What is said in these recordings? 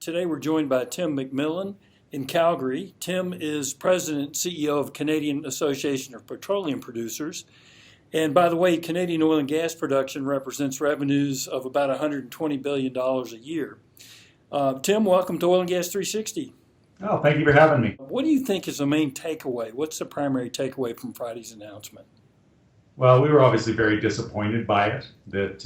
Today we're joined by Tim McMillan in Calgary. Tim is President and CEO of Canadian Association of Petroleum Producers. And by the way, Canadian oil and gas production represents revenues of about $120 billion a year. Tim, welcome to Oil and Gas 360. Oh, thank you for having me. What do you think is the main takeaway? What's the primary takeaway from Friday's announcement? Well, we were obviously very disappointed by it, that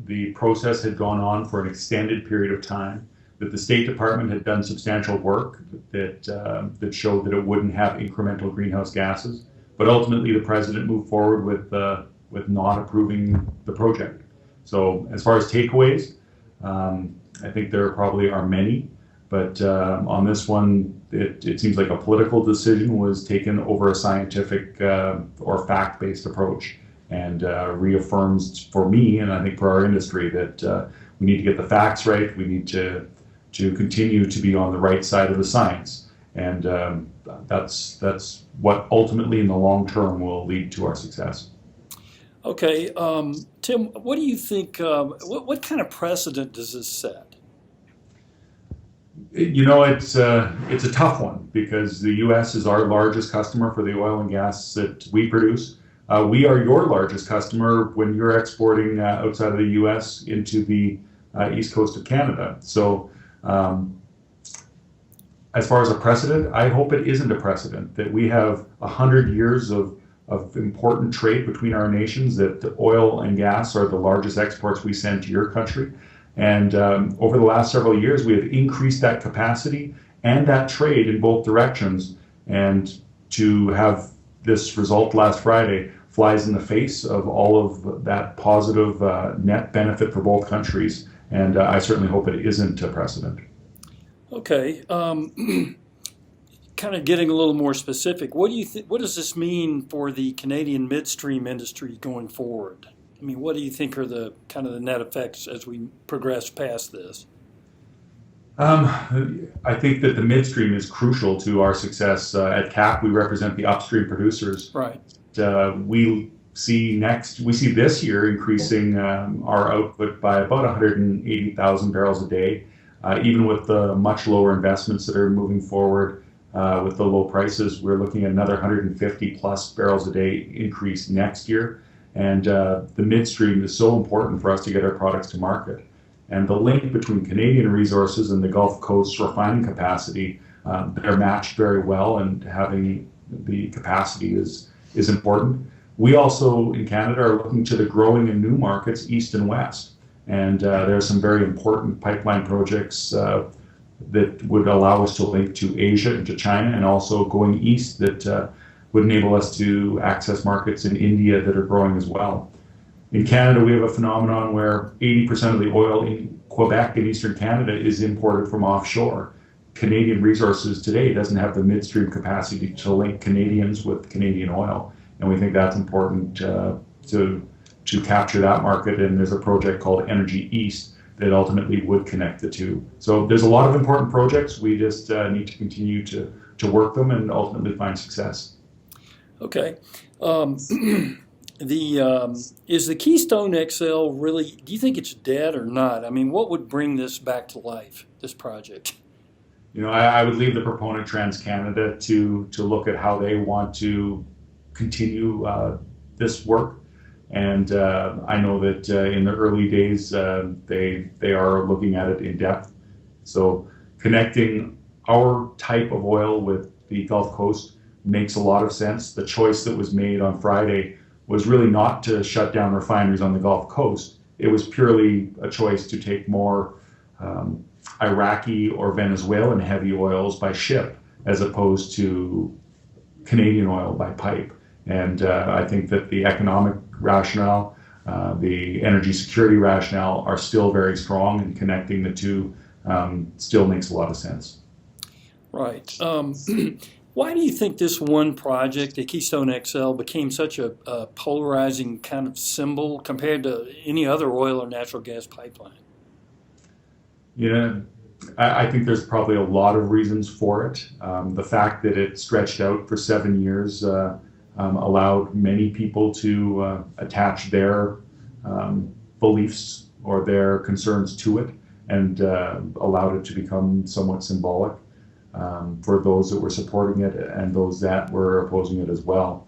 the process had gone on for an extended period of time, that the State Department had done substantial work that showed that it wouldn't have incremental greenhouse gases, but ultimately the President moved forward with not approving the project. So as far as takeaways, I think there probably are many, but on this one, it seems like a political decision was taken over a scientific or fact-based approach, and reaffirms for me, and I think for our industry, that we need to get the facts right. We need to continue to be on the right side of the science, and that's what ultimately in the long term will lead to our success. Okay, Tim, what do you think, what kind of precedent does this set? You know, it's a tough one because the U.S. is our largest customer for the oil and gas that we produce. We are your largest customer when you're exporting outside of the U.S. into the east coast of Canada. So as far as a precedent, I hope it isn't a precedent, that we have 100 years of important trade between our nations, that the oil and gas are the largest exports we send to your country. And over the last several years, we have increased that capacity and that trade in both directions. And to have this result last Friday flies in the face of all of that positive net benefit for both countries. And I certainly hope it isn't a precedent. Okay, kind of getting a little more specific, what do you think? What does this mean for the Canadian midstream industry going forward? I mean, what do you think are the kind of the net effects as we progress past this? I think that the midstream is crucial to our success. At CAP, we represent the upstream producers. Right. We see this year increasing our output by about 180,000 barrels a day, even with the much lower investments that are moving forward. With the low prices, we're looking at another 150 plus barrels a day increase next year. And the midstream is so important for us to get our products to market. And the link between Canadian resources and the Gulf Coast refining capacity, they're matched very well, and having the capacity is important. We also, in Canada, are looking to the growing and new markets, east and west. And there are some very important pipeline projects that would allow us to link to Asia and to China, and also going east that would enable us to access markets in India that are growing as well. In Canada, we have a phenomenon where 80% of the oil in Quebec and Eastern Canada is imported from offshore. Canadian resources today doesn't have the midstream capacity to link Canadians with Canadian oil. And we think that's important to capture that market. And there's a project called Energy East that ultimately would connect the two. So there's a lot of important projects. We just need to continue to work them and ultimately find success. Okay. Is the Keystone XL really, do you think it's dead or not? I mean, what would bring this back to life, this project? You know, I would leave the proponent TransCanada to look at how they want to continue this work. And I know that in the early days, they are looking at it in depth. So connecting our type of oil with the Gulf Coast makes a lot of sense. The choice that was made on Friday was really not to shut down refineries on the Gulf Coast. It was purely a choice to take more Iraqi or Venezuelan heavy oils by ship, as opposed to Canadian oil by pipe. And I think that the economic rationale, the energy security rationale are still very strong, and connecting the two still makes a lot of sense. Right. Why do you think this one project, the Keystone XL, became such a polarizing kind of symbol compared to any other oil or natural gas pipeline? Yeah, I think there's probably a lot of reasons for it. The fact that it stretched out for 7 years allowed many people to attach their beliefs or their concerns to it. and allowed it to become somewhat symbolic for those that were supporting it and those that were opposing it as well.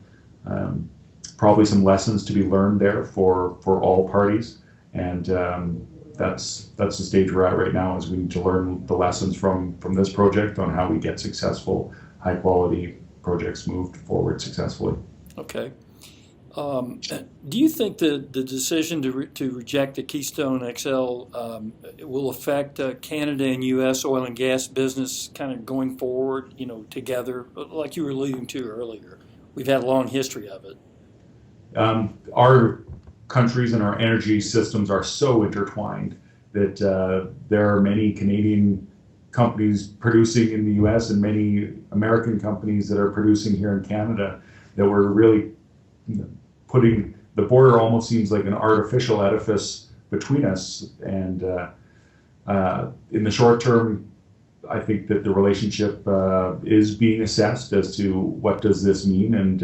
Probably some lessons to be learned there for all parties, and that's the stage we're at right now. Is we need to learn the lessons from this project on how we get successful, high quality projects moved forward successfully. Okay. Do you think the decision to reject the Keystone XL will affect Canada and U.S. oil and gas business kind of going forward, together, like you were alluding to earlier? We've had a long history of it. Our countries and our energy systems are so intertwined that there are many Canadian companies producing in the U.S. and many American companies that are producing here in Canada that we're really putting the border almost seems like an artificial edifice between us. And in the short term, I think that the relationship is being assessed as to what does this mean, and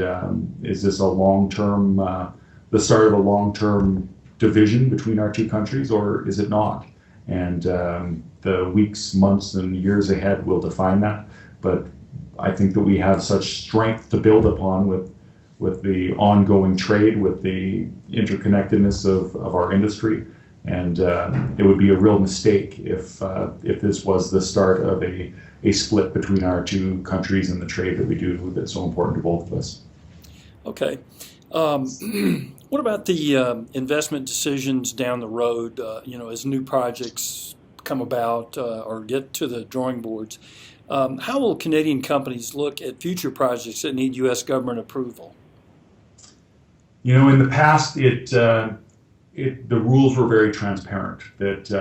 is this a long-term, the start of a long-term division between our two countries, or is it not? And the weeks, months, and years ahead will define that. But I think that we have such strength to build upon with the ongoing trade, with the interconnectedness of our industry. And it would be a real mistake if this was the start of a split between our two countries and the trade that we do that's so important to both of us. Okay. What about the investment decisions down the road, as new projects come about or get to the drawing boards? How will Canadian companies look at future projects that need U.S. government approval? In the past, the rules were very transparent. That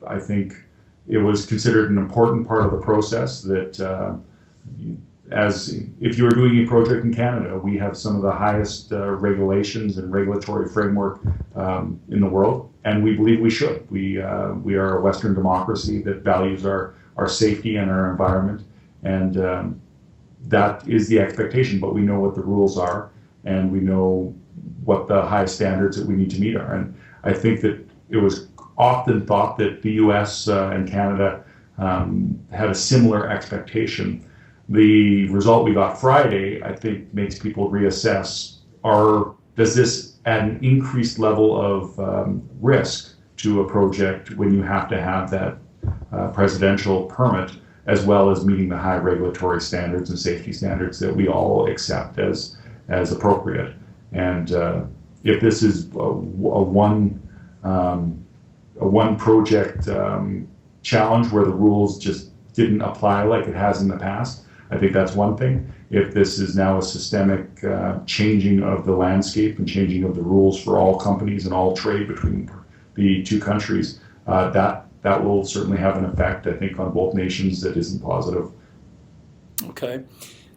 I think it was considered an important part of the process. That as if you were doing a project in Canada, we have some of the highest regulations and regulatory framework in the world, and we believe we should. We are a Western democracy that values our safety and our environment, and that is the expectation. But we know what the rules are, and we know what the high standards that we need to meet are. And I think that it was often thought that the U.S. And Canada had a similar expectation. The result we got Friday, I think, makes people reassess, does this add an increased level of risk to a project when you have to have that presidential permit, as well as meeting the high regulatory standards and safety standards that we all accept as appropriate. And if this is a one project challenge where the rules just didn't apply like it has in the past, I think that's one thing. If this is now a systemic changing of the landscape and changing of the rules for all companies and all trade between the two countries, that will certainly have an effect, I think, on both nations that isn't positive. Okay.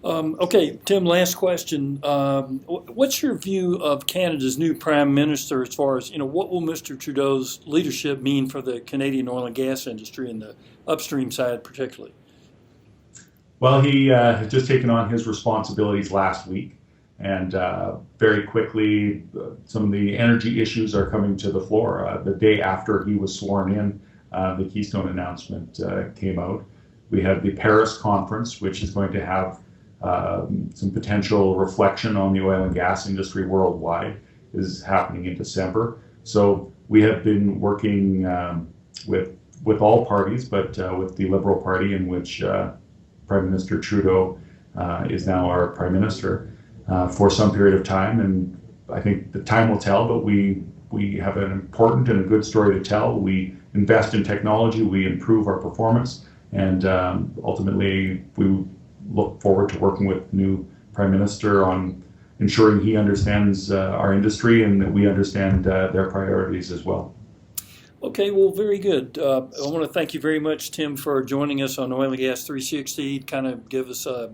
Okay, Tim, last question. What's your view of Canada's new Prime Minister as far as, what will Mr. Trudeau's leadership mean for the Canadian oil and gas industry and the upstream side particularly? Well, he had just taken on his responsibilities last week, and very quickly some of the energy issues are coming to the floor. The day after he was sworn in, the Keystone announcement came out. We have the Paris conference, which is going to have some potential reflection on the oil and gas industry worldwide, is happening in December. So we have been working with all parties, but with the Liberal Party, in which Prime Minister Trudeau is now our Prime Minister, for some period of time. And I think the time will tell, but we have an important and a good story to tell. We invest in technology, we improve our performance, and ultimately we look forward to working with the new Prime Minister on ensuring he understands our industry and that we understand their priorities as well. Okay, well, very good. I want to thank you very much, Tim, for joining us on Oil and Gas 360. Kind of give us a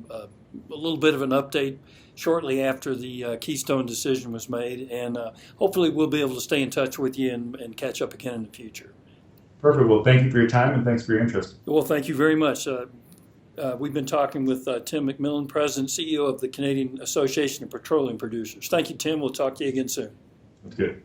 little bit of an update shortly after the Keystone decision was made, and hopefully we'll be able to stay in touch with you and catch up again in the future. Perfect. Well, thank you for your time and thanks for your interest. Well, thank you very much. We've been talking with Tim McMillan, President and CEO of the Canadian Association of Petroleum Producers. Thank you, Tim. We'll talk to you again soon. That's good.